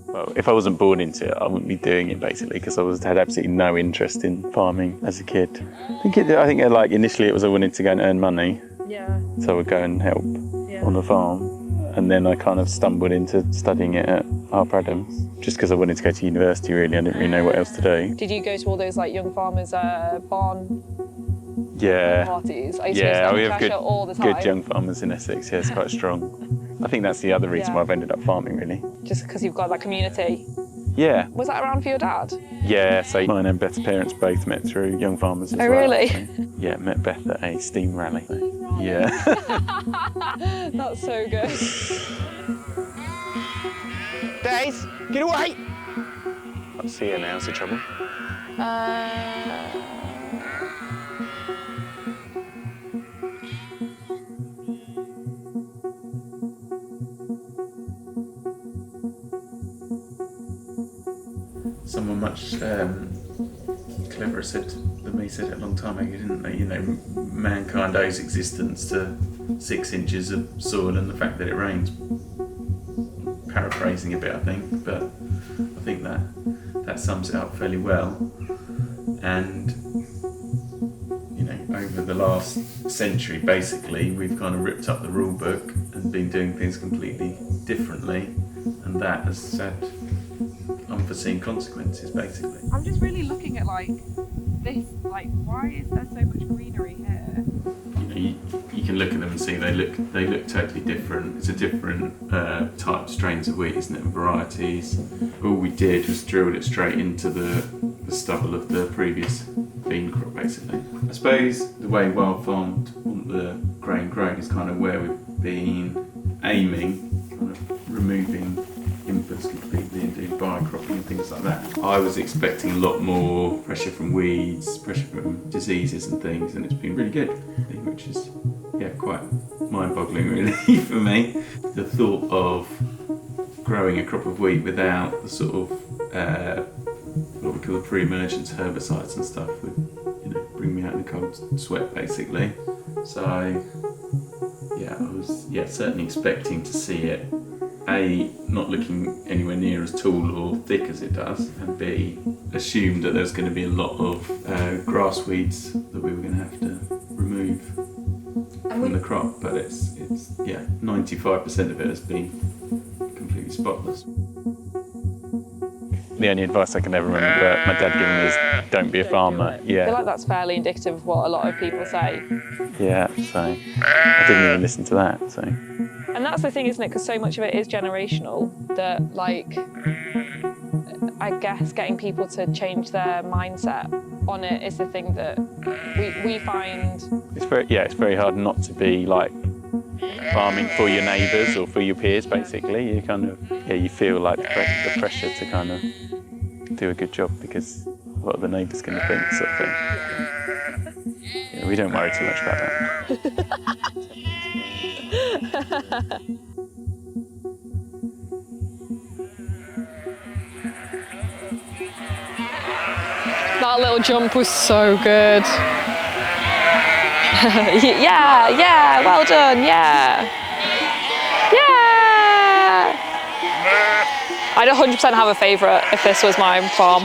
Well, if I wasn't born into it, I wouldn't be doing it basically because I had absolutely no interest in farming as a kid. I think like initially it was I wanted to go and earn money. Yeah. So I would go and help on the farm, and then I kind of stumbled into studying it at Adams just because I wanted to go to university. Really, I didn't really know what else to do. Did you go to all those like young farmers barn parties? I used to go to Cheshire all the time. Good young farmers in Essex. Yeah, it's quite strong. I think that's the other reason why I've ended up farming, really. Just because you've got that community? Yeah. Was that around for your dad? Yeah, so mine and Beth's parents both met through young farmers as well. Oh, really? So, yeah, met Beth at a steam rally. Yeah. That's so good. Days, get away! I'll see you now, is the trouble? Someone much cleverer than me said it a long time ago, didn't they? You know, mankind owes existence to 6 inches of soil and the fact that it rains. Paraphrasing a bit, I think, but I think that sums it up fairly well. And you know, over the last century, basically, we've kind of ripped up the rule book and been doing things completely differently, and that has had unforeseen consequences, basically. I'm just really looking at like this, like why is there so much greenery here? You know, you can look at them and see they look totally different. It's a different type strains of wheat, isn't it, and varieties. All we did was drilled it straight into the stubble of the previous bean crop, basically. I suppose the way Wildfarmed want the grain grown is kind of where we've been aiming, kind of removing inputs completely and doing biochropping and things like that. I was expecting a lot more pressure from weeds, pressure from diseases and things, and it's been really good, which is quite mind-boggling really for me. The thought of growing a crop of wheat without the sort of what we call pre-emergence herbicides and stuff would bring me out in a cold sweat, basically. So I was certainly expecting to see it not looking anywhere near as tall or thick as it does, and B, assumed that there's going to be a lot of grass weeds that we were going to have to remove from the crop, but it's 95% of it has been completely spotless. The only advice I can ever remember my dad giving me is don't be a farmer. I feel like that's fairly indicative of what a lot of people say. Yeah, so I didn't even listen to that. So. And that's the thing, isn't it? Because so much of it is generational, that like, I guess getting people to change their mindset on it is the thing that we find. It's very hard not to be like farming for your neighbours or for your peers, basically. You kind of, you feel like the pressure to kind of do a good job because what are the neighbours going to think, sort of thing. Yeah, we don't worry too much about that. That little jump was so good. yeah, well done, yeah. I'd 100% have a favourite if this was my farm.